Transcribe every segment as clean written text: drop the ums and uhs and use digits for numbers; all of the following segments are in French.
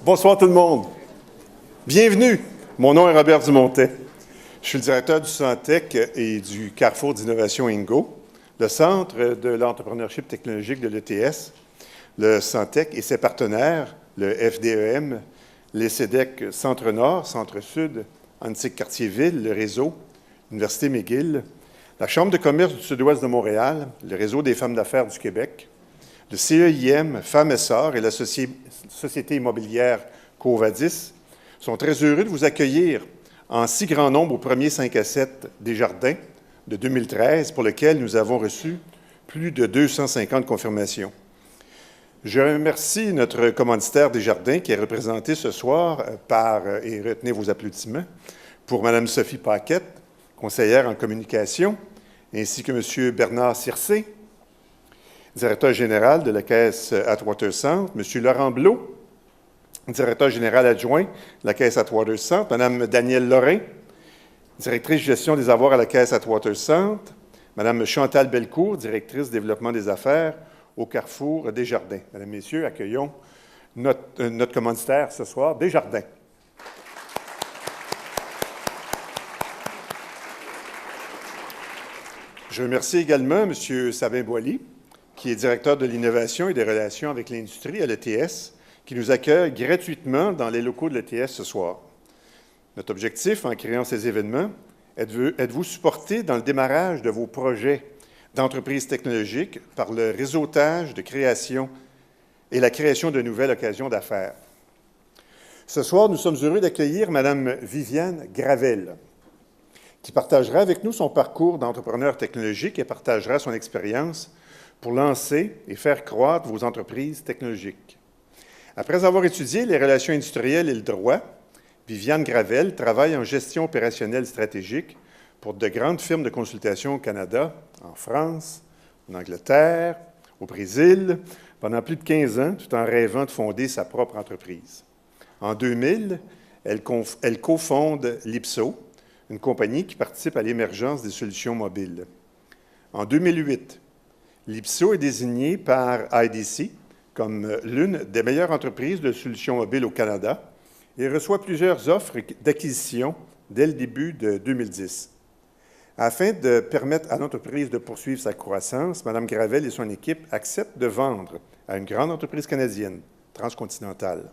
Bonsoir tout le monde. Bienvenue. Mon nom est Robert Dumontet. Je suis le directeur du Centec et du Carrefour d'innovation INGO, le centre de l'entrepreneurship technologique de l'ETS, le Centec et ses partenaires, le FDEM, les CEDEC Centre-Nord, Centre-Sud, Antique-Cartierville, le réseau, l'Université McGill, la Chambre de commerce du Sud-Ouest de Montréal, le Réseau des femmes d'affaires du Québec, le CEIM, Femmes Essor et la Société immobilière Covadis sont très heureux de vous accueillir en si grand nombre au premier 5 à 7 Desjardins de 2013, pour lequel nous avons reçu plus de 250 confirmations. Je remercie notre commanditaire Desjardins qui est représenté ce soir par, et retenez vos applaudissements, pour Mme Sophie Paquette, conseillère en communication, ainsi que M. Bernard Circé, directeur général de la Caisse Atwater Centre, M. Laurent Blot, directeur général adjoint de la Caisse Atwater Centre, Mme Danielle Lorrain, directrice gestion des avoirs à la Caisse Atwater Centre, Mme Chantal Bellecourt, directrice développement des affaires au Carrefour Desjardins. Mesdames, Messieurs, accueillons notre commanditaire ce soir, Desjardins. Je remercie également M. Sabin Boily, qui est directeur de l'innovation et des relations avec l'industrie à l'ETS, qui nous accueille gratuitement dans les locaux de l'ETS ce soir. Notre objectif en créant ces événements est de vous supporter dans le démarrage de vos projets d'entreprises technologiques par le réseautage de création et la création de nouvelles occasions d'affaires. Ce soir, nous sommes heureux d'accueillir Mme Viviane Gravel, qui partagera avec nous son parcours d'entrepreneur technologique et partagera son expérience pour lancer et faire croître vos entreprises technologiques. Après avoir étudié les relations industrielles et le droit, Viviane Gravel travaille en gestion opérationnelle stratégique pour de grandes firmes de consultation au Canada, en France, en Angleterre, au Brésil, pendant plus de 15 ans, tout en rêvant de fonder sa propre entreprise. En 2000, elle cofonde Lipso, une compagnie qui participe à l'émergence des solutions mobiles. En 2008, Lipso est désigné par IDC comme l'une des meilleures entreprises de solutions mobiles au Canada et reçoit plusieurs offres d'acquisition dès le début de 2010. Afin de permettre à l'entreprise de poursuivre sa croissance, Mme Gravel et son équipe acceptent de vendre à une grande entreprise canadienne, transcontinentale.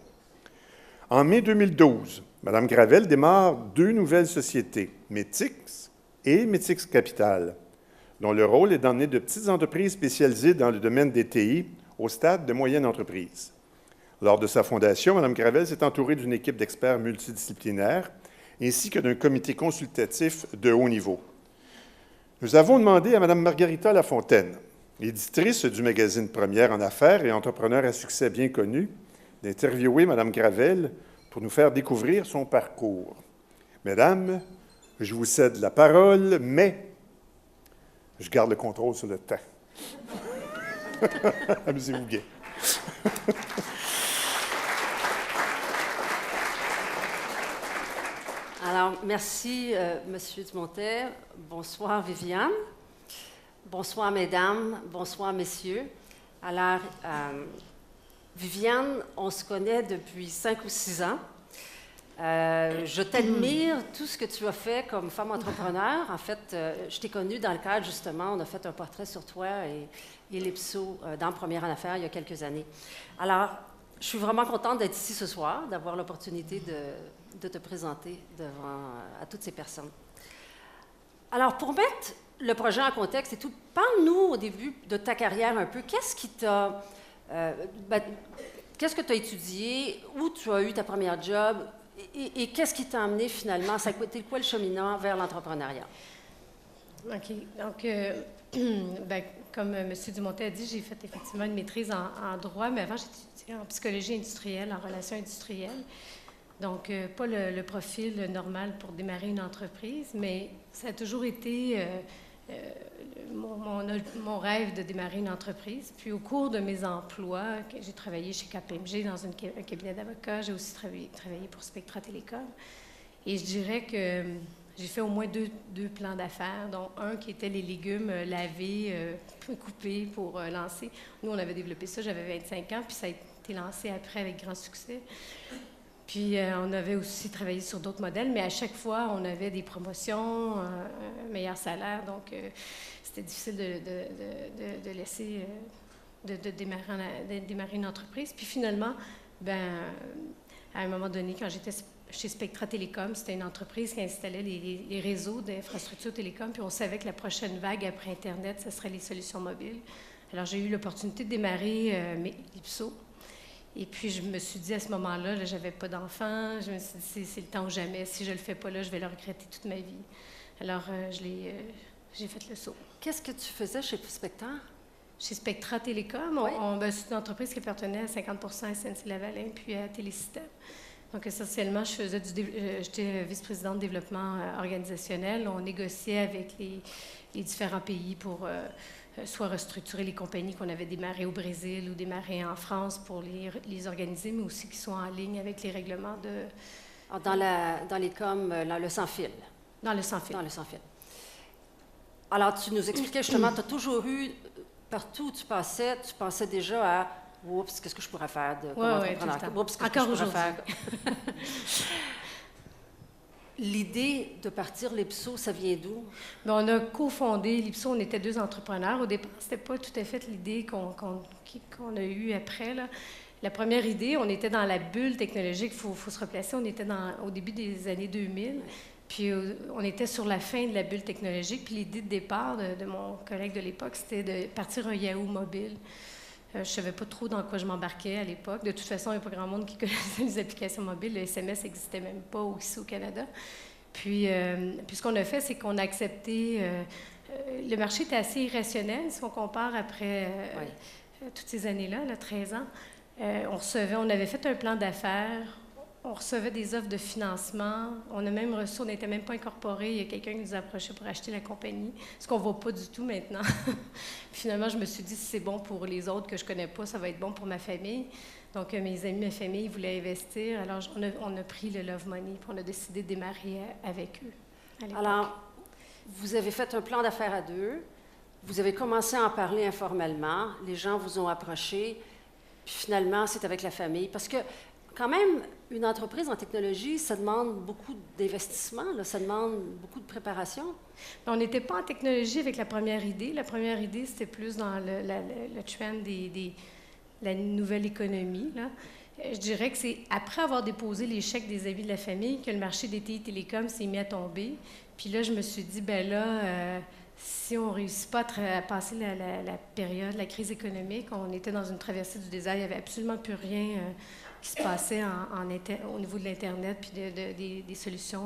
En mai 2012, Mme Gravel démarre 2 nouvelles sociétés, Métix et Métix Capital, dont le rôle est d'emmener de petites entreprises spécialisées dans le domaine des TI au stade de moyenne entreprise. Lors de sa fondation, Mme Gravel s'est entourée d'une équipe d'experts multidisciplinaires ainsi que d'un comité consultatif de haut niveau. Nous avons demandé à Mme Margarita Lafontaine, éditrice du magazine Première en affaires et entrepreneur à succès bien connu, d'interviewer Mme Gravel pour nous faire découvrir son parcours. Mesdames, je vous cède la parole, mais je garde le contrôle sur le temps. Amusez-vous bien. Alors, merci, M. Dumontet. Bonsoir, Viviane. Bonsoir, mesdames. Bonsoir, messieurs. Alors, Viviane, on se connaît depuis 5 ou 6 ans. Je t'admire tout ce que tu as fait comme femme entrepreneur. En fait, je t'ai connue dans le cadre, justement, on a fait un portrait sur toi et Lipso dans Première en affaires il y a quelques années. Alors, je suis vraiment contente d'être ici ce soir, d'avoir l'opportunité de te présenter à toutes ces personnes. Alors, pour mettre le projet en contexte et tout, parle-nous au début de ta carrière un peu. Qu'est-ce qui t'a... qu'est-ce que tu as étudié? Où tu as eu ta première job? Et qu'est-ce qui t'a amené finalement? Ça a été quoi le cheminement vers l'entrepreneuriat? OK. Donc, comme M. Dumontet a dit, j'ai fait effectivement une maîtrise en droit, mais avant, j'étudiais en psychologie industrielle, en relations industrielles. Donc, pas le profil normal pour démarrer une entreprise, mais ça a toujours été mon rêve de démarrer une entreprise. Puis, au cours de mes emplois, j'ai travaillé chez KPMG dans un cabinet d'avocats. J'ai aussi travaillé pour Spectra Télécom. Et je dirais que j'ai fait au moins deux plans d'affaires, dont un qui était les légumes lavés, coupés pour lancer. Nous, on avait développé ça, j'avais 25 ans, puis été lancé après avec grand succès. Puis, on avait aussi travaillé sur d'autres modèles, mais à chaque fois, on avait des promotions, un meilleur salaire. Donc, c'était difficile de laisser, de démarrer une entreprise. Puis, finalement, à un moment donné, quand j'étais chez Spectra Télécom, c'était une entreprise qui installait les réseaux d'infrastructures télécom, puis on savait que la prochaine vague après Internet, ce serait les solutions mobiles. Alors, j'ai eu l'opportunité de démarrer l'IPSO. Et puis, je me suis dit à ce moment-là, je n'avais pas d'enfants, je me suis dit, c'est le temps ou jamais. Si je ne le fais pas là, je vais le regretter toute ma vie. Alors, j'ai fait le saut. Qu'est-ce que tu faisais chez Spectra? Chez Spectra Télécom, Oui. c'est une entreprise qui appartenait à 50 à SNC-Lavalin, puis à Télésystème. Donc, essentiellement, j'étais vice-présidente de développement organisationnel. On négociait avec les différents pays pour soit restructurer les compagnies qu'on avait démarrées au Brésil ou démarrées en France pour les organiser, mais aussi qui sont en ligne avec les règlements de... Dans les coms, dans le sans-fil. Dans le sans-fil. Dans le sans-fil. Alors, tu nous expliquais justement, tu as toujours eu, partout où tu pensais déjà à « Oups, qu'est-ce que je pourrais faire de comme entrepreneur? Oups, qu'est-ce que je pourrais faire? » L'idée de partir l'IPSO, ça vient d'où? On a cofondé l'IPSO, on était 2 entrepreneurs. Au départ, ce n'était pas tout à fait l'idée qu'on a eue après, là. La première idée, on était dans la bulle technologique, il faut se replacer, on était au début des années 2000, puis on était sur la fin de la bulle technologique, puis l'idée de départ de mon collègue de l'époque, c'était de partir un Yahoo mobile. Je ne savais pas trop dans quoi je m'embarquais à l'époque. De toute façon, il n'y a pas grand monde qui connaissait les applications mobiles. Le SMS n'existait même pas ici au Canada. Puis ce qu'on a fait, c'est qu'on a accepté... le marché était assez irrationnel, si on compare après toutes ces années-là, 13 ans. On avait fait un plan d'affaires, on recevait des offres de financement, on a même reçu, on n'était même pas incorporé, il y a quelqu'un qui nous a approché pour acheter la compagnie, ce qu'on ne voit pas du tout maintenant. Finalement, je me suis dit, si c'est bon pour les autres que je ne connais pas, ça va être bon pour ma famille. Donc, mes amis, ma famille voulaient investir, alors on a pris le Love Money, puis on a décidé de démarrer avec eux. Alors, vous avez fait un plan d'affaires à 2, vous avez commencé à en parler informellement, les gens vous ont approché, puis finalement, c'est avec la famille, parce que quand même, une entreprise en technologie, ça demande beaucoup d'investissement, ça demande beaucoup de préparation. On n'était pas en technologie avec la première idée. La première idée, c'était plus dans le trend de la nouvelle économie, là. Je dirais que c'est après avoir déposé les chèques des amis de la famille que le marché des TI Télécom s'est mis à tomber. Puis là, je me suis dit, si on ne réussit pas à passer la période, la crise économique, on était dans une traversée du désert, il n'y avait absolument plus rien qui se passait au niveau de l'Internet puis des solutions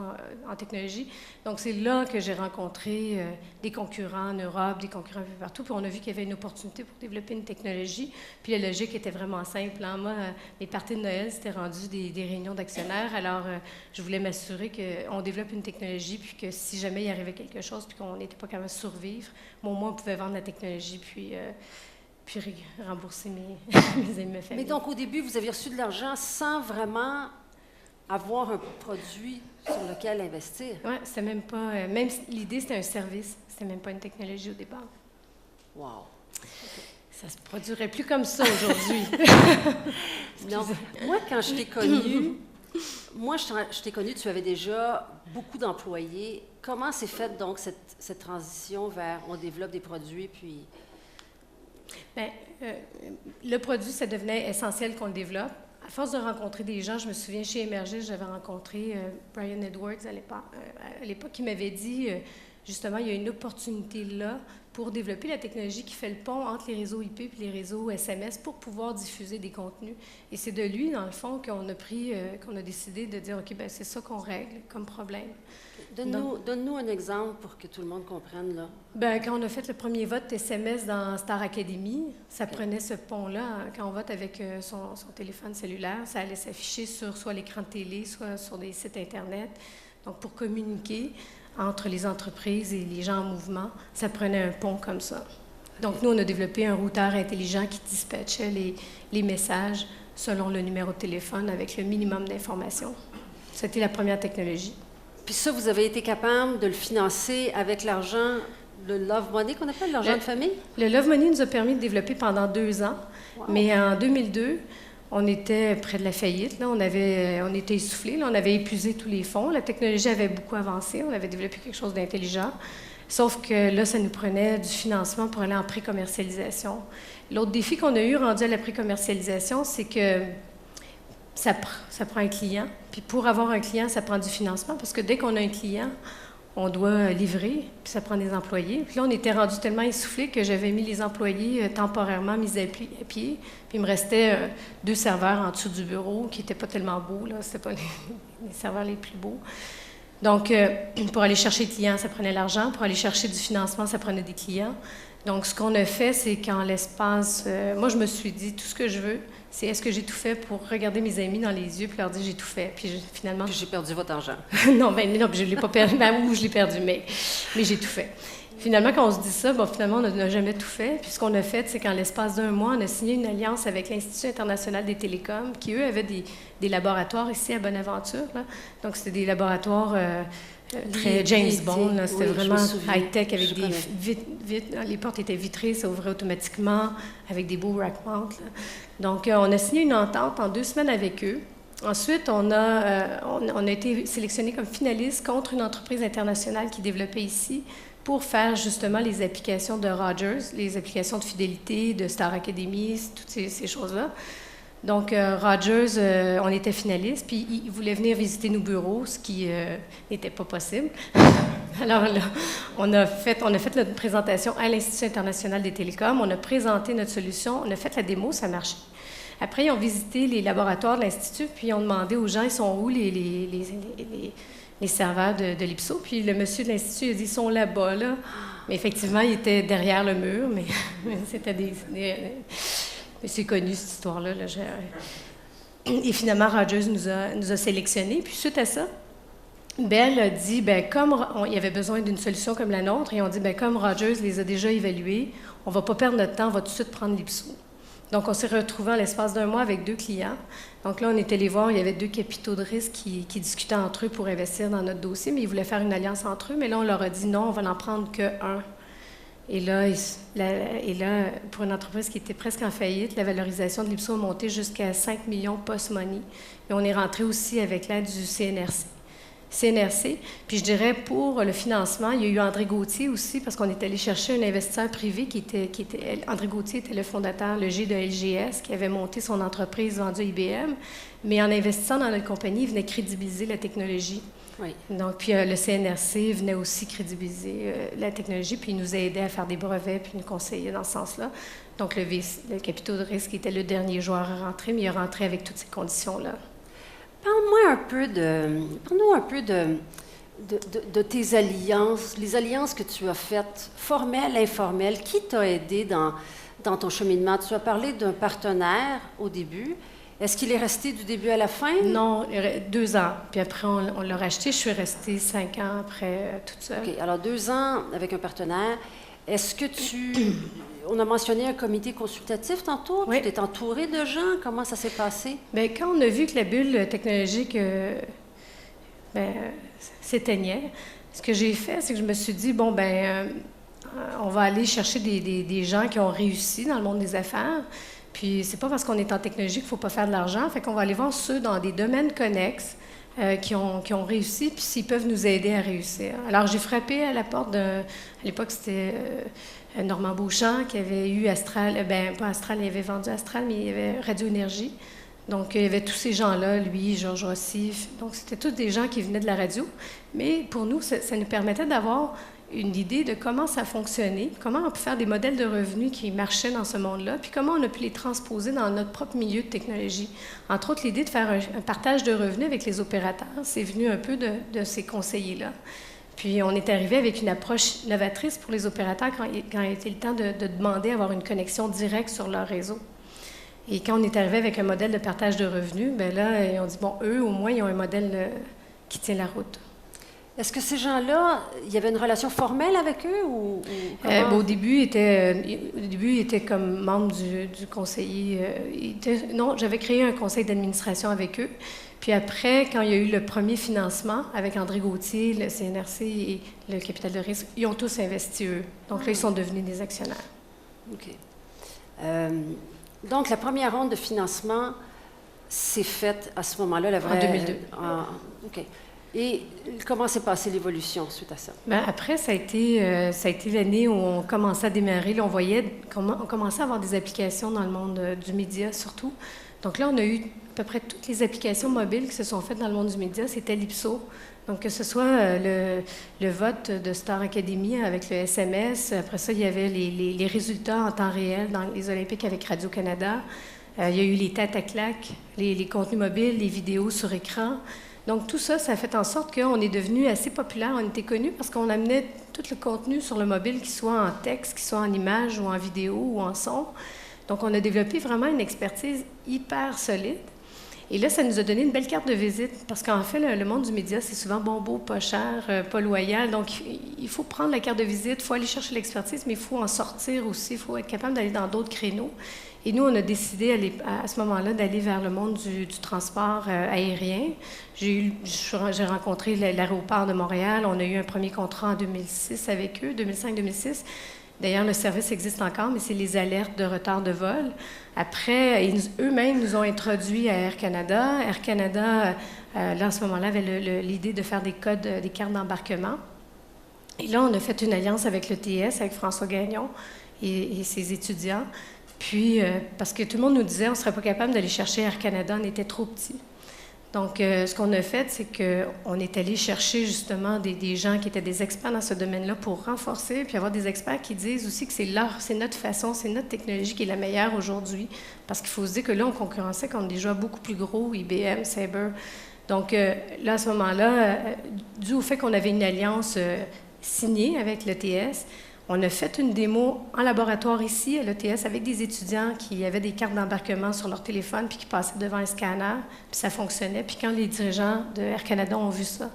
en technologie. Donc, c'est là que j'ai rencontré des concurrents en Europe, des concurrents un peu partout, puis on a vu qu'il y avait une opportunité pour développer une technologie. Puis la logique était vraiment simple. Moi, mes parties de Noël, c'était rendu des réunions d'actionnaires. Alors, je voulais m'assurer qu'on développe une technologie, puis que si jamais il arrivait quelque chose, puis qu'on n'était pas capable de survivre, au moins, on pouvait vendre la technologie, puis rembourser mes amis, ma famille. Mais donc, au début, vous aviez reçu de l'argent sans vraiment avoir un produit sur lequel investir. Oui, c'était même pas... même l'idée, c'était un service. C'était même pas une technologie au départ. Wow! Ça se produirait plus comme ça aujourd'hui. Non. Moi, quand je t'ai connue, tu avais déjà beaucoup d'employés. Comment s'est faite, donc, cette transition vers on développe des produits, puis... Le produit, ça devenait essentiel qu'on le développe. À force de rencontrer des gens, je me souviens, chez Émergis, j'avais rencontré Brian Edwards à l'époque, qui m'avait dit, justement, il y a une opportunité là pour développer la technologie qui fait le pont entre les réseaux IP et les réseaux SMS pour pouvoir diffuser des contenus. Et c'est de lui, dans le fond, qu'on a décidé de dire, OK, c'est ça qu'on règle comme problème. Donne-nous un exemple pour que tout le monde comprenne, là. Quand on a fait le premier vote SMS dans Star Academy, ça prenait ce pont-là. Quand on vote avec son téléphone cellulaire, ça allait s'afficher sur soit l'écran de télé, soit sur des sites Internet. Donc, pour communiquer entre les entreprises et les gens en mouvement, ça prenait un pont comme ça. Donc, nous, on a développé un routeur intelligent qui dispatchait les messages selon le numéro de téléphone avec le minimum d'informations. C'était la première technologie. Puis ça, vous avez été capable de le financer avec l'argent, le Love Money qu'on appelle, l'argent de famille? Le Love Money nous a permis de développer pendant 2 ans. Wow. Mais en 2002, On était près de la faillite, là. On était essoufflés, là. On avait épuisé tous les fonds. La technologie avait beaucoup avancé. On avait développé quelque chose d'intelligent. Sauf que là, ça nous prenait du financement pour aller en pré-commercialisation. L'autre défi qu'on a eu rendu à la pré-commercialisation, c'est que ça prend un client. Puis pour avoir un client, ça prend du financement parce que dès qu'on a un client, on doit livrer, puis ça prend des employés. Puis là, on était rendu tellement essoufflés que j'avais mis les employés temporairement mis à pied. Puis il me restait 2 serveurs en dessous du bureau qui n'étaient pas tellement beaux, là. C'était pas les serveurs les plus beaux. Donc, pour aller chercher des clients, ça prenait l'argent. Pour aller chercher du financement, ça prenait des clients. Donc, ce qu'on a fait, c'est qu'en l'espace... moi, je me suis dit, tout ce que je veux, c'est est-ce que j'ai tout fait pour regarder mes amis dans les yeux puis leur dire j'ai tout fait. Puis finalement... Puis j'ai perdu votre argent. non, je ne l'ai pas perdu. Ou je l'ai perdu, mais j'ai tout fait. Finalement, quand on se dit ça, finalement, on n'a jamais tout fait. Puis ce qu'on a fait, c'est qu'en l'espace d'1 mois, on a signé une alliance avec l'Institut international des télécoms, qui, eux, avaient des laboratoires ici à Bonaventure. Là. Donc, c'était des laboratoires très James Bond. Là. C'était vraiment high-tech, avec les portes étaient vitrées, ça ouvrait automatiquement, avec des beaux rack mounts. Donc, on a signé une entente en 2 semaines avec eux. Ensuite, on a été sélectionné comme finaliste contre une entreprise internationale qui développait ici pour faire justement les applications de Rogers, les applications de fidélité, de Star Academy, toutes ces choses-là. Donc, Rogers, on était finaliste, puis ils voulaient venir visiter nos bureaux, ce qui n'était pas possible. Alors là, on a fait notre présentation à l'Institut international des télécoms, on a présenté notre solution, on a fait la démo, ça marchait. Après, ils ont visité les laboratoires de l'Institut, puis ils ont demandé aux gens, ils sont où les serveurs de l'IPSO. Puis le monsieur de l'Institut, il a dit, ils sont là-bas, là. Mais effectivement, ils étaient derrière le mur, mais c'était mais c'est connu, cette histoire-là. Là. Et finalement, Rogers nous a sélectionnés. Puis suite à ça, Bell a dit, comme il y avait besoin d'une solution comme la nôtre, et on dit, comme Rogers les a déjà évalués, on ne va pas perdre notre temps, on va tout de suite prendre l'IPSO. Donc, on s'est retrouvés en l'espace d'1 mois avec 2 clients. Donc là, on est allé voir, il y avait 2 capitaux de risque qui discutaient entre eux pour investir dans notre dossier, mais ils voulaient faire une alliance entre eux. Mais là, on leur a dit non, on va n'en prendre qu'un. Et là, pour une entreprise qui était presque en faillite, la valorisation de l'IPSO a monté jusqu'à 5 millions post-money. Et on est rentré aussi avec l'aide du CNRC. Puis je dirais, pour le financement, il y a eu André Gauthier aussi, parce qu'on est allé chercher un investisseur privé André Gauthier était le fondateur, le G de LGS, qui avait monté son entreprise vendue à IBM, mais en investissant dans notre compagnie, il venait crédibiliser la technologie. Oui. Donc, puis le CNRC venait aussi crédibiliser la technologie, puis il nous a aidés à faire des brevets, puis nous conseiller dans ce sens-là. Donc, le capitaux de risque était le dernier joueur à rentrer, mais il est rentré avec toutes ces conditions-là. Parle-nous un peu de tes alliances, les alliances que tu as faites, formelles, informelles. Qui t'a aidé dans ton cheminement? Tu as parlé d'un partenaire au début. Est-ce qu'il est resté du début à la fin? Non, 2 ans. Puis après, on l'a racheté. Je suis restée 5 ans après, toute seule. OK. Alors, 2 ans avec un partenaire. Est-ce que on a mentionné un comité consultatif tantôt. Oui. Tu t'es entouré de gens. Comment ça s'est passé? Bien, quand on a vu que la bulle technologique s'éteignait, ce que j'ai fait, c'est que je me suis dit, on va aller chercher des gens qui ont réussi dans le monde des affaires. Puis, c'est pas parce qu'on est en technologie qu'il ne faut pas faire de l'argent. Fait qu'on va aller voir ceux dans des domaines connexes qui ont réussi, puis s'ils peuvent nous aider à réussir. Alors, j'ai frappé à la porte à l'époque, c'était Normand Beauchamp qui avait eu Astral, pas Astral, il avait vendu Astral, mais il y avait Radio Énergie. Donc, il y avait tous ces gens-là, lui, Georges Rossi. Donc, c'était tous des gens qui venaient de la radio. Mais pour nous, ça nous permettait d'avoir une idée de comment ça fonctionnait, comment on peut faire des modèles de revenus qui marchaient dans ce monde-là, puis comment on a pu les transposer dans notre propre milieu de technologie. Entre autres, l'idée de faire un partage de revenus avec les opérateurs, c'est venu un peu de ces conseillers-là. Puis, on est arrivé avec une approche novatrice pour les opérateurs quand il a été le temps de demander à avoir une connexion directe sur leur réseau. Et quand on est arrivé avec un modèle de partage de revenus, là, on dit, eux, au moins, ils ont un modèle qui tient la route. Est-ce que ces gens-là, il y avait une relation formelle avec eux ou au début, il était comme membre du conseiller. Non, j'avais créé un conseil d'administration avec eux. Puis après, quand il y a eu le premier financement avec André Gauthier, le CNRC et le capital de risque, ils ont tous investi eux. Donc là, ils sont devenus des actionnaires. OK. Donc, la première ronde de financement, s'est faite à ce moment-là, la vraie... En 2002. OK. Et comment s'est passée l'évolution suite à ça? Bien, après, ça a été l'année où on commençait à démarrer. Là, on commençait à avoir des applications dans le monde du média, surtout. Donc là, on a eu à peu près toutes les applications mobiles qui se sont faites dans le monde du média. C'était l'IPSO. Donc, que ce soit le vote de Star Academy avec le SMS. Après ça, il y avait les résultats en temps réel dans les Olympiques avec Radio-Canada. Il y a eu les tête-à-claque, les contenus mobiles, les vidéos sur écran. Donc, tout ça, ça a fait en sorte qu'on est devenu assez populaire. On était connus parce qu'on amenait tout le contenu sur le mobile, qu'il soit en texte, qu'il soit en image ou en vidéo ou en son. Donc, on a développé vraiment une expertise hyper solide. Et là, ça nous a donné une belle carte de visite parce qu'en fait, le monde du média, c'est souvent bon, beau, pas cher, pas loyal. Donc, il faut prendre la carte de visite, il faut aller chercher l'expertise, mais il faut en sortir aussi, il faut être capable d'aller dans d'autres créneaux. Et nous, on a décidé à ce moment-là d'aller vers le monde du transport aérien. J'ai rencontré l'aéroport de Montréal. On a eu un premier contrat en 2006 avec eux, 2005-2006. D'ailleurs, le service existe encore, mais c'est les alertes de retard de vol. Après, eux-mêmes nous ont introduits à Air Canada. Air Canada, là, à ce moment-là, avait l'idée de faire des codes, des cartes d'embarquement. Et là, on a fait une alliance avec l'ETS, avec François Gagnon et ses étudiants. Puis, parce que tout le monde nous disait, on ne serait pas capable d'aller chercher Air Canada, on était trop petits. Donc, ce qu'on a fait, c'est qu'on est allé chercher justement des gens qui étaient des experts dans ce domaine-là pour renforcer, puis avoir des experts qui disent aussi que c'est notre façon, c'est notre technologie qui est la meilleure aujourd'hui. Parce qu'il faut se dire que là, on concurrençait contre des joueurs beaucoup plus gros, IBM, Sabre. Donc, là, à ce moment-là, dû au fait qu'on avait une alliance signée avec l'ETS, on a fait une démo en laboratoire ici, à l'ETS, avec des étudiants qui avaient des cartes d'embarquement sur leur téléphone puis qui passaient devant un scanner, puis ça fonctionnait. Puis quand les dirigeants de Air Canada ont vu ça,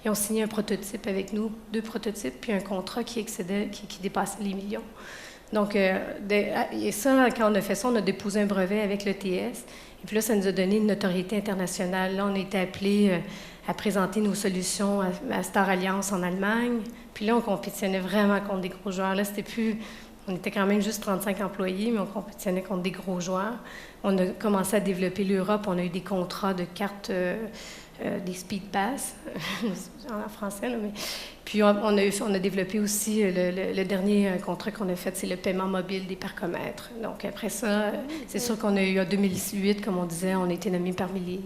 ils ont signé un prototype avec nous, 2 prototypes, puis un contrat qui dépassait les millions. Donc, et ça, quand on a fait ça, on a déposé un brevet avec l'ETS. Et puis là, ça nous a donné une notoriété internationale. Là, on a été appelés à présenter nos solutions à Star Alliance en Allemagne. Puis là, on compétitionnait vraiment contre des gros joueurs. Là, c'était plus... On était quand même juste 35 employés, mais on compétitionnait contre des gros joueurs. On a commencé à développer l'Europe. On a eu des contrats de cartes, des speed pass, en français, là, mais... Puis on a développé aussi le dernier contrat qu'on a fait, c'est le paiement mobile des parcomètres. Donc après ça, c'est sûr qu'on a eu en 2008, comme on disait, on a été nommé parmi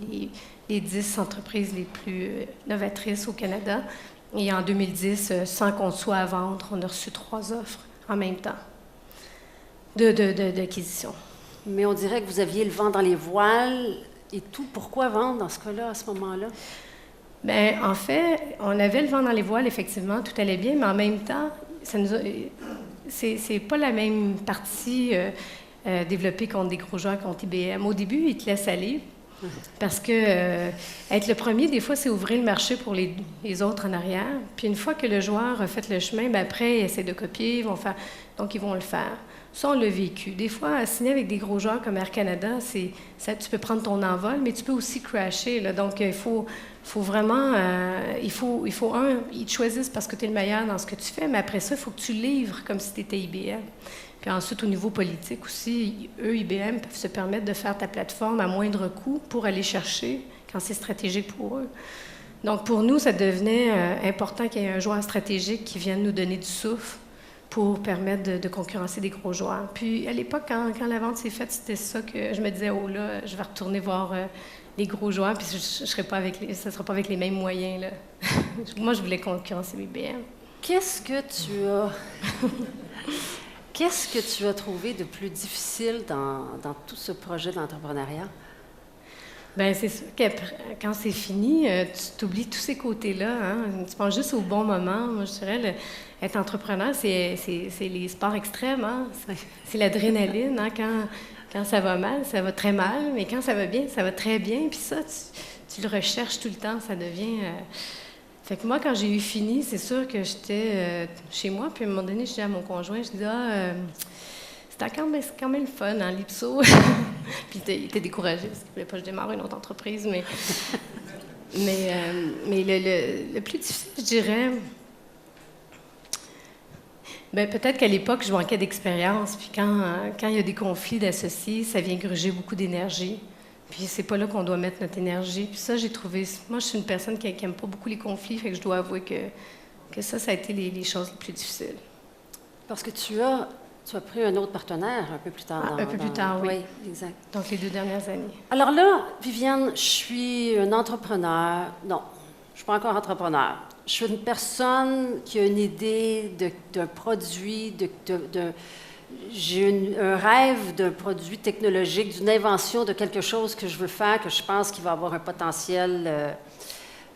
les 10 entreprises les plus novatrices au Canada. Et en 2010, sans qu'on soit à vendre, on a reçu 3 offres en même temps d'acquisition. Mais on dirait que vous aviez le vent dans les voiles et tout. Pourquoi vendre dans ce cas-là, à ce moment-là? Bien, en fait, on avait le vent dans les voiles, effectivement, tout allait bien, mais en même temps, c'est pas la même partie développée contre des gros joueurs, contre IBM. Au début, ils te laissent aller, parce que être le premier, des fois, c'est ouvrir le marché pour les autres en arrière. Puis une fois que le joueur a fait le chemin, bien après, il essaie de copier, donc ils vont le faire. Ça, on l'a vécu. Des fois, signer avec des gros joueurs comme Air Canada, tu peux prendre ton envol, mais tu peux aussi crasher. Là. Donc, il faut vraiment... ils te choisissent parce que tu es le meilleur dans ce que tu fais, mais après ça, il faut que tu livres comme si tu étais IBM. Puis ensuite, au niveau politique aussi, eux, IBM, peuvent se permettre de faire ta plateforme à moindre coût pour aller chercher quand c'est stratégique pour eux. Donc, pour nous, ça devenait important qu'il y ait un joueur stratégique qui vienne nous donner du souffle pour permettre de concurrencer des gros joueurs. Puis, à l'époque, quand la vente s'est faite, c'était ça que je me disais, oh là, je vais retourner voir les gros joueurs, puis ça ne sera pas avec les mêmes moyens, là. Moi, je voulais concurrencer IBM. Qu'est-ce que tu as trouvé de plus difficile dans tout ce projet d'entrepreneuriat? Bien, c'est sûr que quand c'est fini, tu t'oublies tous ces côtés-là. Hein? Tu penses juste au bon moment. Moi, je dirais, être entrepreneur, c'est les sports extrêmes. Hein? C'est l'adrénaline. Hein? Quand ça va mal, ça va très mal. Mais quand ça va bien, ça va très bien. Puis ça, tu le recherches tout le temps. Ça devient... Fait que moi, quand j'ai eu fini, c'est sûr que j'étais chez moi. Puis à un moment donné, je dis à mon conjoint, je dis c'était quand même fun, hein, l'IPSO. Puis il était découragé parce qu'il ne voulait pas que je démarre une autre entreprise. Mais le plus difficile, je dirais, bien, peut-être qu'à l'époque, je manquais d'expérience. Puis quand il y a des conflits d'associés, ça vient gruger beaucoup d'énergie. Puis c'est pas là qu'on doit mettre notre énergie. Puis ça, j'ai trouvé... Moi, je suis une personne qui aime pas beaucoup les conflits, fait que je dois avouer que ça a été les choses les plus difficiles. Parce que tu as pris un autre partenaire un peu plus tard. Un peu plus tard, oui. Oui, exact. Donc, les 2 dernières années. Alors là, Viviane, je suis un entrepreneur. Non, je ne suis pas encore entrepreneur. Je suis une personne qui a une idée d'un produit, j'ai un rêve d'un produit technologique, d'une invention de quelque chose que je veux faire, que je pense qu'il va avoir un potentiel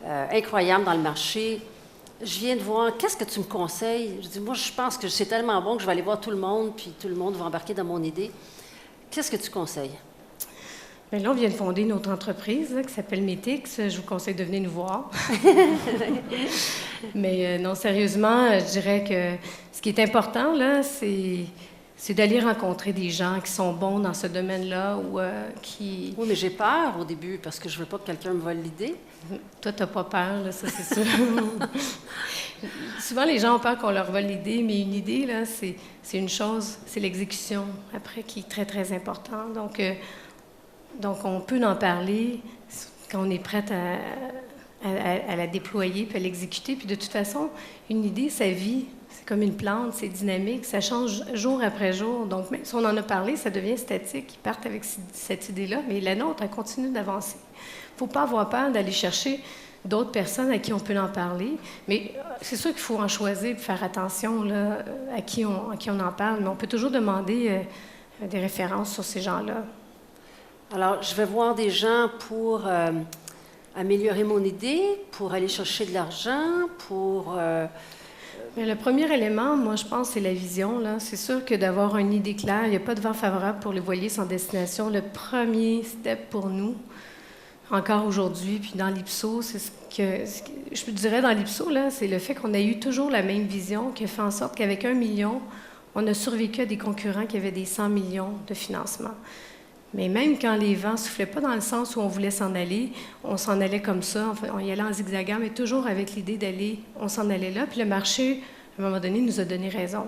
incroyable dans le marché. Je viens de voir, qu'est-ce que tu me conseilles? Je dis, moi, je pense que c'est tellement bon que je vais aller voir tout le monde, puis tout le monde va embarquer dans mon idée. Qu'est-ce que tu conseilles? Bien là, on vient de fonder une autre entreprise là, qui s'appelle Métix. Je vous conseille de venir nous voir. Mais non, sérieusement, je dirais que ce qui est important, là, c'est d'aller rencontrer des gens qui sont bons dans ce domaine-là ou qui... Oui, mais j'ai peur au début parce que je ne veux pas que quelqu'un me vole l'idée. Toi, tu n'as pas peur, là, ça, c'est sûr. Souvent, les gens ont peur qu'on leur vole l'idée, mais une idée, là, c'est une chose, c'est l'exécution, après, qui est très, très importante. Donc, on peut en parler quand on est prête à la déployer puis à l'exécuter. Puis de toute façon, une idée, ça vit. C'est comme une plante, c'est dynamique, ça change jour après jour. Donc, même si on en a parlé, ça devient statique. Ils partent avec cette idée-là, mais la nôtre, elle continue d'avancer. Il ne faut pas avoir peur d'aller chercher d'autres personnes à qui on peut en parler. Mais c'est sûr qu'il faut en choisir et faire attention là, à qui on en parle. Mais on peut toujours demander des références sur ces gens-là. Alors, je vais voir des gens pour améliorer mon idée, pour aller chercher de l'argent, pour... Mais le premier élément, moi, je pense, c'est la vision. Là. C'est sûr que d'avoir une idée claire, il n'y a pas de vent favorable pour les voiliers sans destination. Le premier step pour nous, encore aujourd'hui, puis dans l'IPSO, c'est ce que je dirais dans l'IPSO, là, c'est le fait qu'on a eu toujours la même vision qui a fait en sorte qu'avec 1 million, on a survécu à des concurrents qui avaient des 100 millions de financement. Mais même quand les vents ne soufflaient pas dans le sens où on voulait s'en aller, on s'en allait comme ça, on y allait en zigzagant, mais toujours avec l'idée d'aller, on s'en allait là. Puis le marché, à un moment donné, nous a donné raison.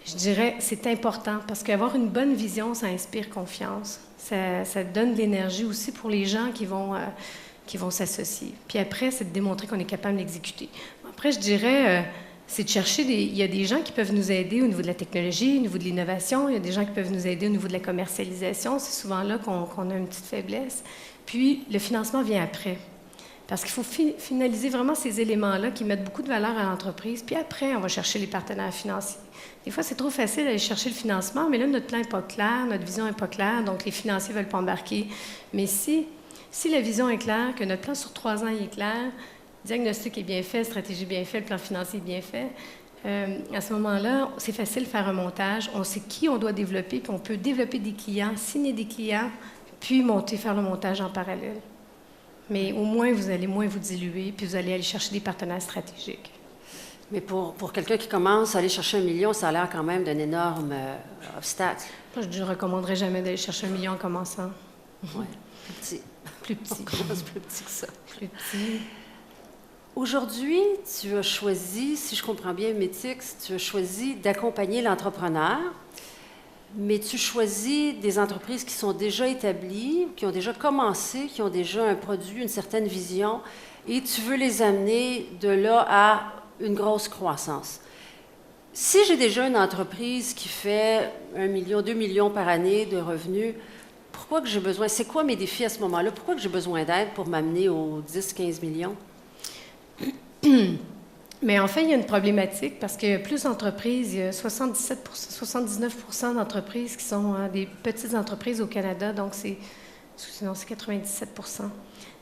Je dirais, c'est important, parce qu'avoir une bonne vision, ça inspire confiance. Ça donne de l'énergie aussi pour les gens qui vont s'associer. Puis après, c'est de démontrer qu'on est capable d'exécuter. Après, je dirais... c'est de chercher il y a des gens qui peuvent nous aider au niveau de la technologie, au niveau de l'innovation. Il y a des gens qui peuvent nous aider au niveau de la commercialisation. C'est souvent là qu'on a une petite faiblesse. Puis, le financement vient après. Parce qu'il faut finaliser vraiment ces éléments-là qui mettent beaucoup de valeur à l'entreprise. Puis après, on va chercher les partenaires financiers. Des fois, c'est trop facile d'aller chercher le financement, mais là, notre plan n'est pas clair, notre vision n'est pas claire, donc les financiers ne veulent pas embarquer. Mais si la vision est claire, que notre plan sur 3 ans est clair, diagnostic est bien fait, stratégie bien faite, le plan financier est bien fait. À ce moment-là, c'est facile de faire un montage. On sait qui on doit développer, puis on peut développer des clients, signer des clients, puis faire le montage en parallèle. Mais au moins, vous allez moins vous diluer, puis vous allez aller chercher des partenaires stratégiques. Mais pour quelqu'un qui commence à aller chercher 1 million, ça a l'air quand même d'un énorme obstacle. Moi, je ne recommanderais jamais d'aller chercher 1 million en commençant. Oui, plus petit. Plus petit. On commence plus petit que ça. Plus petit. Aujourd'hui, tu as choisi, si je comprends bien, Métix, tu as choisi d'accompagner l'entrepreneur, mais tu choisis des entreprises qui sont déjà établies, qui ont déjà commencé, qui ont déjà un produit, une certaine vision, et tu veux les amener de là à une grosse croissance. Si j'ai déjà une entreprise qui fait 1 million, 2 millions par année de revenus, pourquoi que j'ai besoin, c'est quoi mes défis à ce moment-là? Pourquoi que j'ai besoin d'aide pour m'amener aux 10-15 millions? Mais en fait, il y a une problématique parce qu'il y a plus d'entreprises, il y a 79% d'entreprises qui sont des petites entreprises au Canada, donc c'est 97%.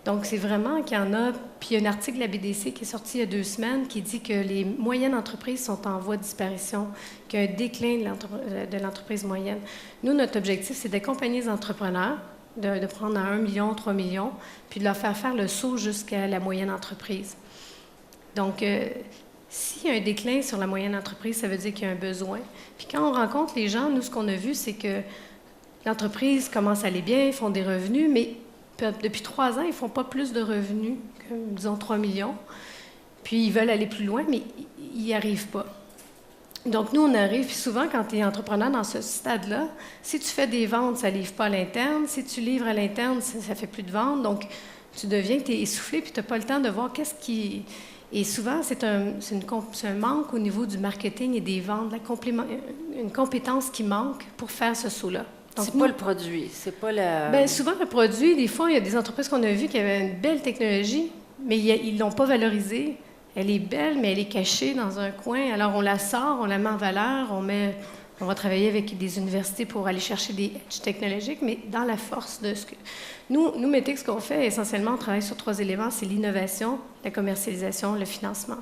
Donc, c'est vraiment qu'il y en a, puis il y a un article de la BDC qui est sorti il y a 2 semaines qui dit que les moyennes entreprises sont en voie de disparition, qu'il y a un déclin de l'entreprise moyenne. Nous, notre objectif, c'est d'accompagner les entrepreneurs, de prendre à 1 million, 3 millions, puis de leur faire le saut jusqu'à la moyenne entreprise. Donc, s'il y a un déclin sur la moyenne entreprise, ça veut dire qu'il y a un besoin. Puis quand on rencontre les gens, nous, ce qu'on a vu, c'est que l'entreprise commence à aller bien, ils font des revenus, mais depuis 3 ans, ils ne font pas plus de revenus que, disons, 3 millions. Puis ils veulent aller plus loin, mais ils n'y arrivent pas. Donc, nous, on arrive, puis souvent, quand tu es entrepreneur dans ce stade-là, si tu fais des ventes, ça ne livre pas à l'interne. Si tu livres à l'interne, ça ne fait plus de ventes. Donc, tu deviens que tu es essoufflé, puis tu n'as pas le temps de voir qu'est-ce qui... Et souvent, c'est un manque au niveau du marketing et des ventes, une compétence qui manque pour faire ce saut-là. C'est pas le produit, c'est pas le... Bien, souvent, le produit, des fois, il y a des entreprises qu'on a vues qui avaient une belle technologie, mais ils ne l'ont pas valorisée. Elle est belle, mais elle est cachée dans un coin. Alors, on la sort, on la met en valeur, on va travailler avec des universités pour aller chercher des edges technologiques, mais dans la force de ce que... Nous, Métix, ce qu'on fait, essentiellement, on travaille sur 3 éléments. C'est l'innovation, la commercialisation, le financement,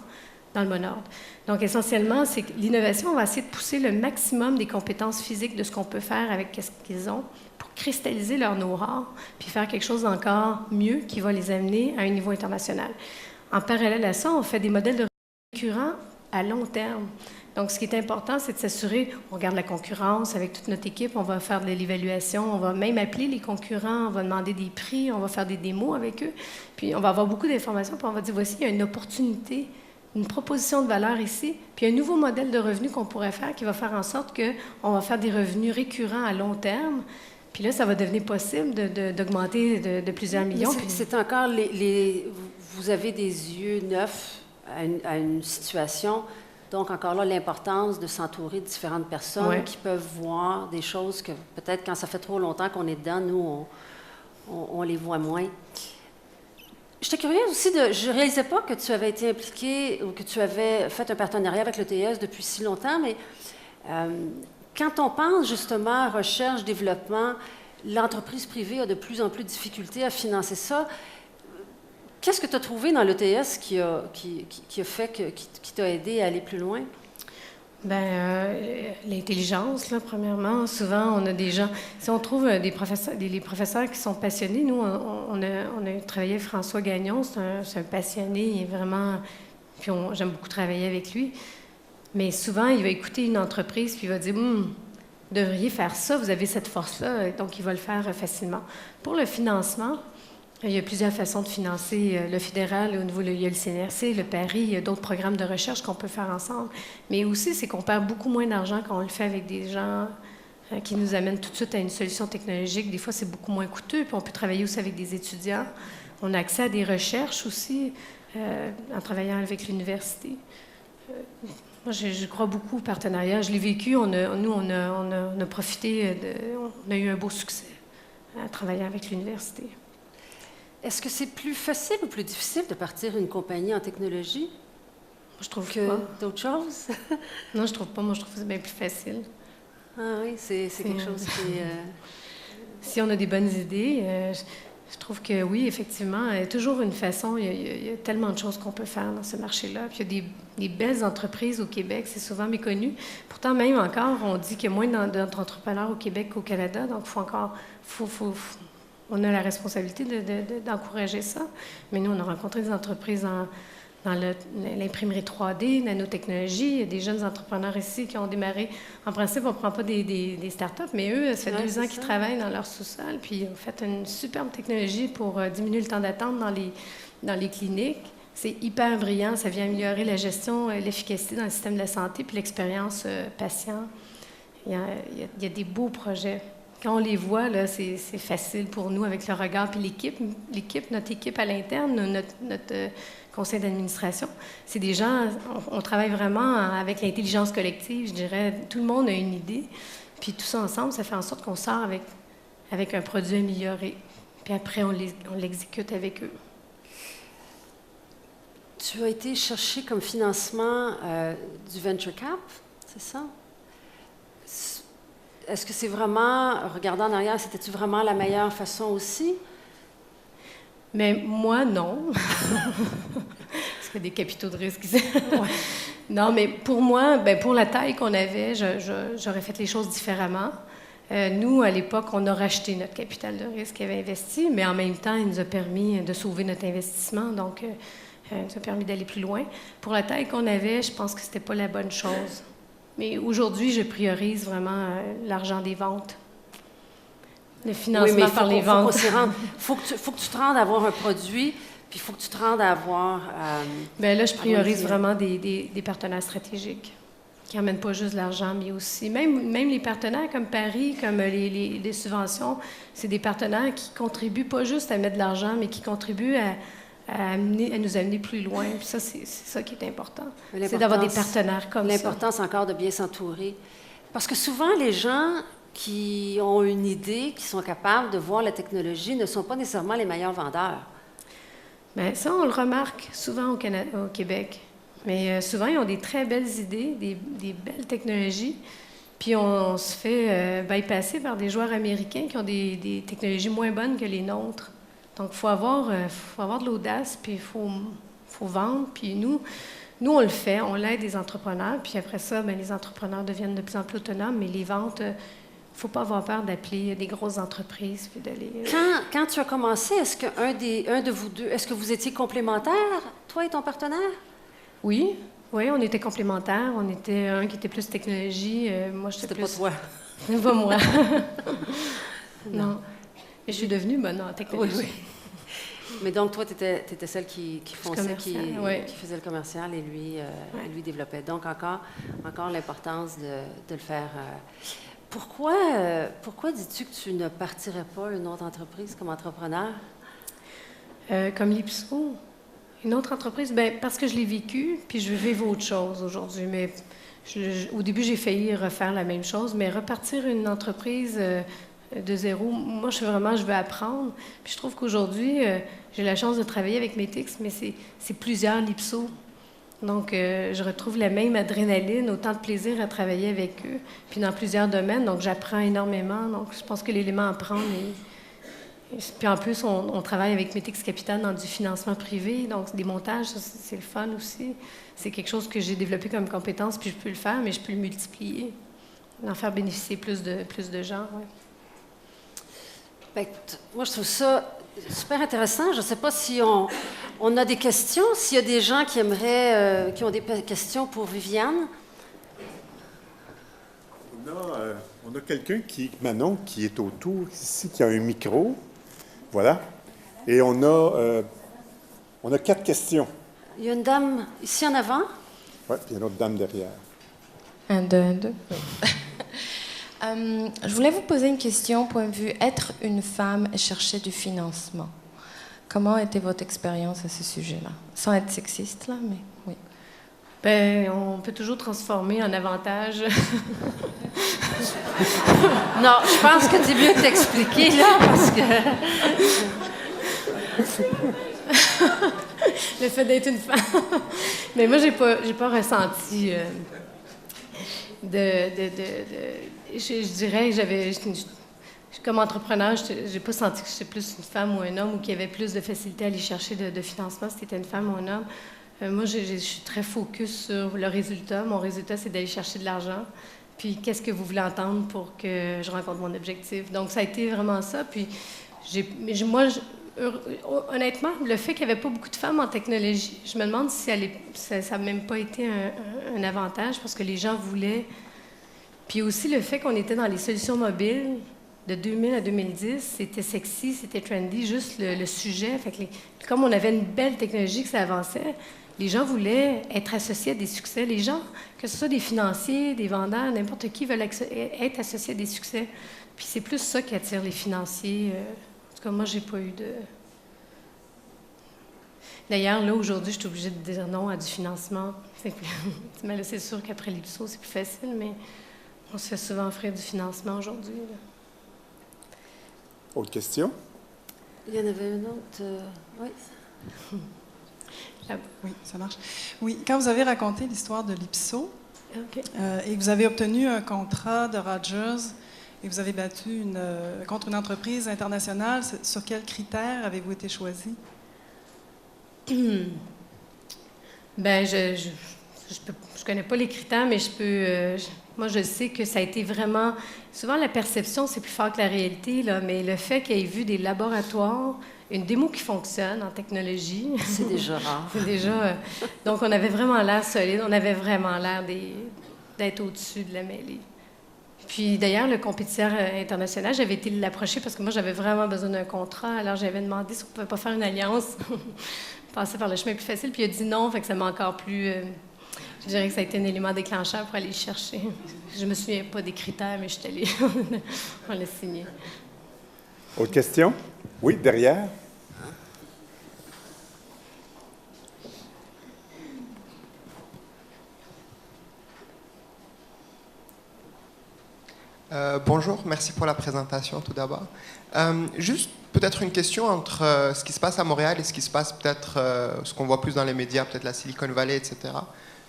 dans le bon ordre. Donc, essentiellement, c'est que l'innovation, on va essayer de pousser le maximum des compétences physiques de ce qu'on peut faire avec ce qu'ils ont pour cristalliser leur know-how, puis faire quelque chose d'encore mieux qui va les amener à un niveau international. En parallèle à ça, on fait des modèles de récurrents à long terme. Donc, ce qui est important, c'est de s'assurer, on regarde la concurrence avec toute notre équipe, on va faire de l'évaluation, on va même appeler les concurrents, on va demander des prix, on va faire des démos avec eux, puis on va avoir beaucoup d'informations, puis on va dire, voici, il y a une opportunité, une proposition de valeur ici, puis un nouveau modèle de revenu qu'on pourrait faire qui va faire en sorte qu'on va faire des revenus récurrents à long terme. Puis là, ça va devenir possible d'augmenter de plusieurs millions. C'est encore vous avez des yeux neufs à une situation. Donc, encore là, l'importance de s'entourer de différentes personnes qui peuvent voir des choses que peut-être quand ça fait trop longtemps qu'on est dedans, nous, on les voit moins. J'étais curieuse aussi je ne réalisais pas que tu avais été impliquée ou que tu avais fait un partenariat avec l'ETS depuis si longtemps, mais quand on pense justement à recherche, développement, l'entreprise privée a de plus en plus de difficultés à financer ça. Qu'est-ce que tu as trouvé dans l'ETS qui t'a aidé à aller plus loin? Bien, l'intelligence, là, premièrement. Souvent, on a des gens... Si on trouve des professeurs qui sont passionnés, nous, on a travaillé avec François Gagnon, c'est un passionné, il est vraiment... Puis j'aime beaucoup travailler avec lui. Mais souvent, il va écouter une entreprise, puis il va dire, vous devriez faire ça, vous avez cette force-là, donc il va le faire facilement. Pour le financement, il y a plusieurs façons de financer le fédéral. Au niveau, il y a le CNRC, le PARI, il y a d'autres programmes de recherche qu'on peut faire ensemble. Mais aussi, c'est qu'on perd beaucoup moins d'argent quand on le fait avec des gens qui nous amènent tout de suite à une solution technologique. Des fois, c'est beaucoup moins coûteux, puis on peut travailler aussi avec des étudiants. On a accès à des recherches aussi en travaillant avec l'université. Moi, je crois beaucoup au partenariat. Je l'ai vécu. On a profité, on a eu un beau succès à travailler avec l'université. Est-ce que c'est plus facile ou plus difficile de partir une compagnie en technologie? Moi, je trouve que d'autres choses? Non, je trouve pas. Moi, je trouve que c'est bien plus facile. Ah oui, c'est quelque chose qui... Si on a des bonnes idées, je trouve que oui, effectivement, il y a toujours une façon. Il y a tellement de choses qu'on peut faire dans ce marché-là. Puis il y a des belles entreprises au Québec, c'est souvent méconnu. Pourtant, même encore, on dit qu'il y a moins d'entrepreneurs au Québec qu'au Canada. Donc, on a la responsabilité d'encourager ça. Mais nous, on a rencontré des entreprises dans l'imprimerie 3D, nanotechnologie. Il y a des jeunes entrepreneurs ici qui ont démarré. En principe, on ne prend pas des startups, mais eux, ça fait 2 ans qu'ils travaillent dans leur sous-sol. Puis ils ont fait une superbe technologie pour diminuer le temps d'attente dans les cliniques. C'est hyper brillant. Ça vient améliorer la gestion, l'efficacité dans le système de la santé puis l'expérience patient. Il y a des beaux projets. Quand on les voit, là, c'est facile pour nous avec le regard. Puis notre équipe à l'interne, notre conseil d'administration, c'est des gens, on travaille vraiment avec l'intelligence collective, je dirais. Tout le monde a une idée. Puis tout ça ensemble, ça fait en sorte qu'on sort avec un produit amélioré. Puis après, on l'exécute avec eux. Tu as été chercher comme financement du Venture Cap, c'est ça? Est-ce que c'est vraiment, regardant en arrière, c'était-tu vraiment la meilleure façon aussi? Mais moi, non. Parce qu'il y a des capitaux de risque ici. Non, mais pour moi, pour la taille qu'on avait, j'aurais fait les choses différemment. Nous, à l'époque, on a racheté notre capital de risque qu'il avait investi, mais en même temps, il nous a permis de sauver notre investissement. Donc, il nous a permis d'aller plus loin. Pour la taille qu'on avait, je pense que c'était pas la bonne chose. Mais aujourd'hui, je priorise vraiment l'argent des ventes. Le financement par les ventes. Il faut que tu te rendes à avoir un produit, puis il faut que tu te rendes à avoir... Bien là, je priorise vraiment des partenaires stratégiques. qui n'emmènent pas juste de l'argent, mais aussi, même les partenaires comme Paris, comme les subventions, c'est des partenaires qui contribuent pas juste à mettre de l'argent, mais qui contribuent à nous amener plus loin. Puis ça, c'est ça qui est important. C'est d'avoir des partenaires comme ça. L'important, c'est encore de bien s'entourer. Parce que souvent, les gens qui ont une idée, qui sont capables de voir la technologie, ne sont pas nécessairement les meilleurs vendeurs. Bien, ça, on le remarque souvent au Québec. Mais souvent, ils ont des très belles idées, des belles technologies, puis on se fait bypasser par des joueurs américains qui ont des technologies moins bonnes que les nôtres. Donc, il faut avoir de l'audace, puis il faut vendre. Puis nous, on le fait, on l'aide les entrepreneurs, puis après ça, bien, les entrepreneurs deviennent de plus en plus autonomes, mais les ventes... Il ne faut pas avoir peur d'appeler des grosses entreprises puis d'aller... Quand tu as commencé, est-ce qu'un de vous deux, est-ce que vous étiez complémentaires, toi et ton partenaire? Oui, on était complémentaires. On était un qui était plus technologie, moi j'étais plus... C'était pas toi. C'est pas moi. Non. Mais je suis devenue bonne en technologie. Oui. Mais donc, toi, tu étais celle qui fonçait, qui faisait le commercial et lui développait. Donc, encore l'importance de le faire... Pourquoi dis-tu que tu ne partirais pas une autre entreprise comme entrepreneur? Comme l'IPSO. Une autre entreprise? Bien, parce que je l'ai vécu, puis je veux vivre autre chose aujourd'hui. Mais au début, j'ai failli refaire la même chose, mais repartir une entreprise de zéro, moi, je veux apprendre. Puis je trouve qu'aujourd'hui, j'ai la chance de travailler avec Métix, mais c'est plusieurs l'IPSO. Donc, je retrouve la même adrénaline, autant de plaisir à travailler avec eux, puis dans plusieurs domaines. Donc, j'apprends énormément. Donc, je pense que l'élément à apprendre puis en plus, on travaille avec Métix Capital dans du financement privé. Donc, des montages, ça, c'est le fun aussi. C'est quelque chose que j'ai développé comme compétence, puis je peux le faire, mais je peux le multiplier, en faire bénéficier plus de gens. Ouais. Bien, moi, je trouve ça super intéressant. Je ne sais pas si on a des questions, s'il y a des gens qui aimeraient, qui ont des questions pour Viviane. On a quelqu'un Manon, qui est autour ici, qui a un micro. Voilà. Et on a 4 questions. Il y a une dame ici en avant. Oui, puis il y a une autre dame derrière. 1, 2, 1, 2. Je voulais vous poser une question, point de vue être une femme et chercher du financement. Comment était votre expérience à ce sujet-là? Sans être sexiste, là, mais oui. Bien, on peut toujours transformer en avantage. Non, je pense que c'est mieux de t'expliquer, là, parce que... Le fait d'être une femme. Mais moi, j'ai pas ressenti je dirais que comme entrepreneur, j'ai pas senti que j'étais plus une femme ou un homme ou qu'il y avait plus de facilité à aller chercher de financement si c'était une femme ou un homme. Moi, je suis très focus sur le résultat. Mon résultat, c'est d'aller chercher de l'argent. Puis, qu'est-ce que vous voulez entendre pour que je rencontre mon objectif? Donc, ça a été vraiment ça. Puis, honnêtement, le fait qu'il n'y avait pas beaucoup de femmes en technologie, je me demande si ça n'a même pas été un avantage parce que les gens voulaient. Puis aussi, le fait qu'on était dans les solutions mobiles de 2000 à 2010, c'était sexy, c'était trendy, juste le sujet. Fait que comme on avait une belle technologie que ça avançait, les gens voulaient être associés à des succès. Les gens, que ce soit des financiers, des vendeurs, n'importe qui, veulent être associés à des succès. Puis c'est plus ça qui attire les financiers. En tout cas, moi, j'ai pas eu de... D'ailleurs, là, aujourd'hui, je suis obligée de dire non à du financement. Mais là, c'est sûr qu'après l'IPSO, c'est plus facile, mais on se fait souvent offrir du financement aujourd'hui. Autre question? Il y en avait une autre. Oui. Oui, ça marche. Oui, quand vous avez raconté l'histoire de l'IPSO, okay. Et que vous avez obtenu un contrat de Rogers et que vous avez battu contre une entreprise internationale, sur quels critères avez-vous été choisi? Bien, je connais pas les critères, mais moi, je sais que ça a été vraiment... Souvent, la perception, c'est plus fort que la réalité, là, mais le fait qu'il y ait vu des laboratoires, une démo qui fonctionne en technologie... C'est déjà rare. C'est déjà... donc, on avait vraiment l'air solide, on avait vraiment l'air d'être au-dessus de la mêlée. Puis, d'ailleurs, le compétiteur international, j'avais été l'approcher parce que moi, j'avais vraiment besoin d'un contrat, alors j'avais demandé si on ne pouvait pas faire une alliance, passer par le chemin plus facile, puis il a dit non, fait que ça m'a encore plus... Je dirais que ça a été un élément déclencheur pour aller le chercher. Je ne me souviens pas des critères, mais je suis allée, on l'a signé. Autre question? Oui, derrière. Bonjour, merci pour la présentation tout d'abord. Juste peut-être une question entre ce qui se passe à Montréal et ce qui se passe peut-être, ce qu'on voit plus dans les médias, peut-être la Silicon Valley, etc.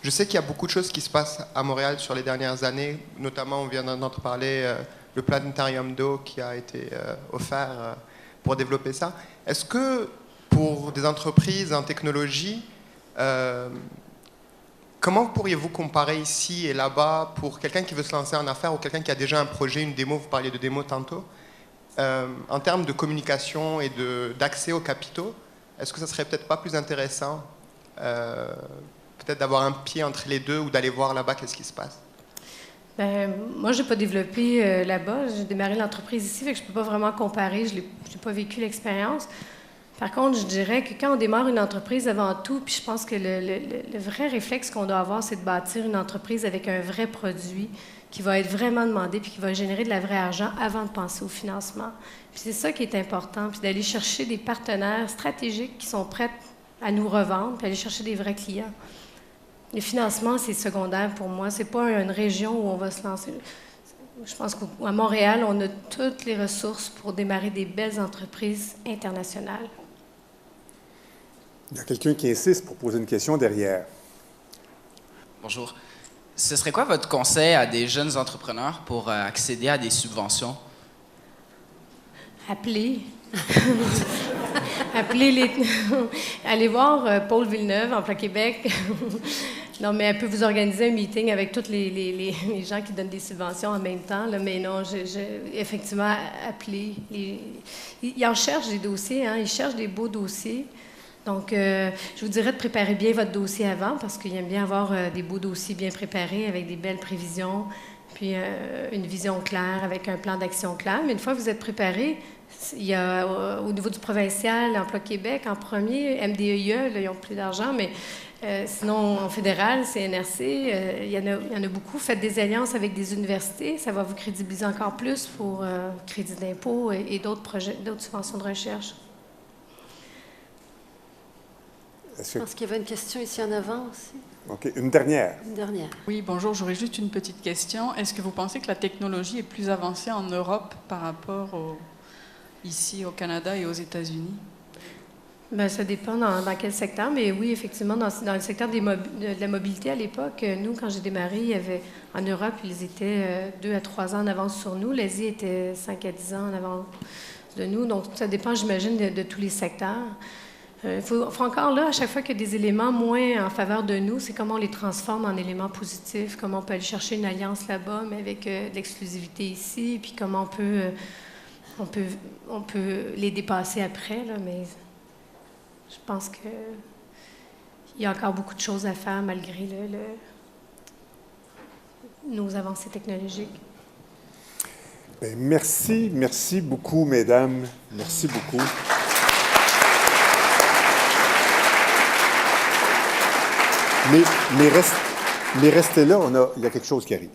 Je sais qu'il y a beaucoup de choses qui se passent à Montréal sur les dernières années, notamment on vient d'entendre parler le planétarium d'eau qui a été offert pour développer ça. Est-ce que pour des entreprises en technologie, comment pourriez-vous comparer ici et là-bas pour quelqu'un qui veut se lancer en affaires ou quelqu'un qui a déjà un projet, une démo, vous parliez de démo tantôt, en termes de communication et d'accès aux capitaux, est-ce que ça serait peut-être pas plus intéressant peut-être d'avoir un pied entre les deux ou d'aller voir là-bas qu'est-ce qui se passe? Moi, je n'ai pas développé là-bas. J'ai démarré l'entreprise ici, fait que je ne peux pas vraiment comparer. Je n'ai pas vécu l'expérience. Par contre, je dirais que quand on démarre une entreprise avant tout, puis je pense que le vrai réflexe qu'on doit avoir, c'est de bâtir une entreprise avec un vrai produit qui va être vraiment demandé puis qui va générer de la vraie argent avant de penser au financement. Puis c'est ça qui est important, puis d'aller chercher des partenaires stratégiques qui sont prêts à nous revendre, puis aller chercher des vrais clients. Le financement, c'est secondaire pour moi. C'est pas une région où on va se lancer. Je pense qu'à Montréal, on a toutes les ressources pour démarrer des belles entreprises internationales. Il y a quelqu'un qui insiste pour poser une question derrière. Bonjour. Ce serait quoi votre conseil à des jeunes entrepreneurs pour accéder à des subventions? Appelez. Allez voir Paul Villeneuve, Emploi Québec. Non, mais elle peut vous organiser un meeting avec tous les gens qui donnent des subventions en même temps. Là, mais non, effectivement, appelez. Ils en cherchent des dossiers, hein, ils cherchent des beaux dossiers. Donc, je vous dirais de préparer bien votre dossier avant parce qu'ils aiment bien avoir des beaux dossiers bien préparés avec des belles prévisions, puis une vision claire avec un plan d'action clair. Mais une fois que vous êtes préparé, il y a au niveau du provincial, Emploi Québec en premier, MDEIE, là, ils n'ont plus d'argent, mais sinon, en fédéral, CNRC, il y en a beaucoup. Faites des alliances avec des universités, ça va vous crédibiliser encore plus pour crédit d'impôt et d'autres projets, d'autres subventions de recherche. Je pense qu'il y avait une question ici en avant aussi. OK. Une dernière. Une dernière. Oui, bonjour. J'aurais juste une petite question. Est-ce que vous pensez que la technologie est plus avancée en Europe par rapport ici au Canada et aux États-Unis? Bien, ça dépend dans quel secteur, mais oui, effectivement, dans le secteur de la mobilité à l'époque, nous, quand j'ai démarré, il y avait, en Europe, ils étaient 2 à 3 ans en avance sur nous. L'Asie était 5 à 10 ans en avance de nous. Donc, ça dépend, j'imagine, de tous les secteurs. Il faut encore là, à chaque fois qu'il y a des éléments moins en faveur de nous, c'est comment on les transforme en éléments positifs, comment on peut aller chercher une alliance là-bas, mais avec de l'exclusivité ici, puis comment on peut les dépasser après, là, mais je pense qu'il y a encore beaucoup de choses à faire malgré nos avancées technologiques. Bien, merci beaucoup, mesdames. Merci beaucoup. Mais restez là, il y a quelque chose qui arrive.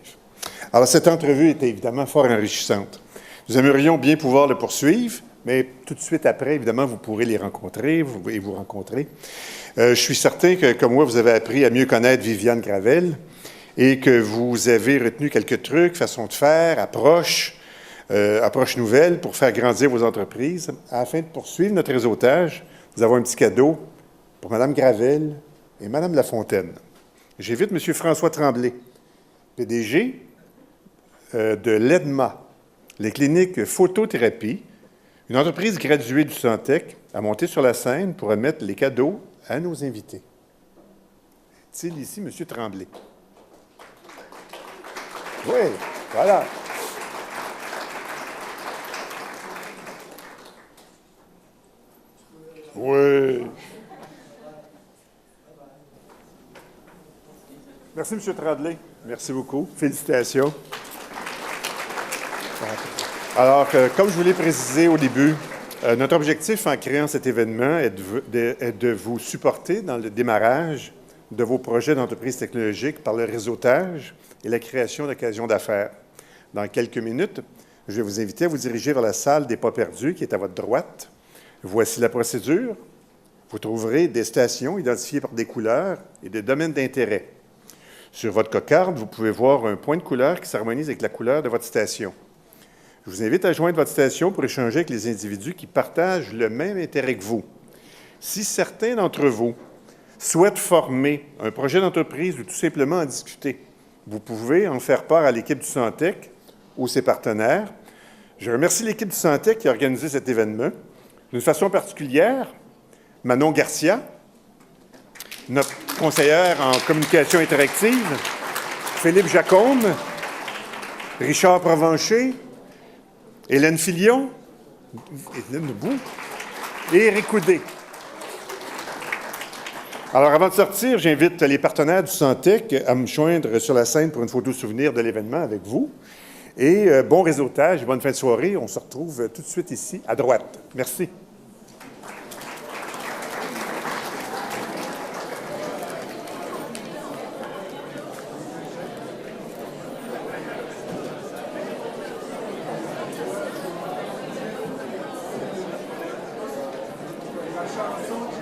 Alors, cette entrevue était évidemment fort enrichissante. Nous aimerions bien pouvoir le poursuivre, mais tout de suite après, évidemment, vous pourrez les rencontrer et vous rencontrer. Je suis certain que, comme moi, vous avez appris à mieux connaître Viviane Gravel et que vous avez retenu quelques trucs, façons de faire, approches nouvelles pour faire grandir vos entreprises. Afin de poursuivre notre réseautage, nous avons un petit cadeau pour Mme Gravel et Mme Lafontaine. J'invite M. François Tremblay, PDG de l'EDMA, les cliniques photothérapie, une entreprise graduée du Santec, à monter sur la scène pour remettre les cadeaux à nos invités. Est-il ici, M. Tremblay? Oui, voilà. Oui. Merci, M. Tremblay. Merci beaucoup. Félicitations. Alors, comme je vous l'ai précisé au début, notre objectif en créant cet événement est de vous supporter dans le démarrage de vos projets d'entreprise technologique par le réseautage et la création d'occasions d'affaires. Dans quelques minutes, je vais vous inviter à vous diriger vers la salle des pas perdus qui est à votre droite. Voici la procédure. Vous trouverez des stations identifiées par des couleurs et des domaines d'intérêt. Sur votre cocarde, vous pouvez voir un point de couleur qui s'harmonise avec la couleur de votre station. Je vous invite à joindre votre station pour échanger avec les individus qui partagent le même intérêt que vous. Si certains d'entre vous souhaitent former un projet d'entreprise ou tout simplement en discuter, vous pouvez en faire part à l'équipe du Santec ou ses partenaires. Je remercie l'équipe du Santec qui a organisé cet événement. D'une façon particulière, Manon Garcia, notre conseillère en communication interactive, Philippe Jacombe, Richard Provencher, Hélène Filion, Hélène Debout et Éric Coudé. Alors, avant de sortir, j'invite les partenaires du Santec à me joindre sur la scène pour une photo souvenir de l'événement avec vous. Et bon réseautage, bonne fin de soirée. On se retrouve tout de suite ici, à droite. Merci. La chanson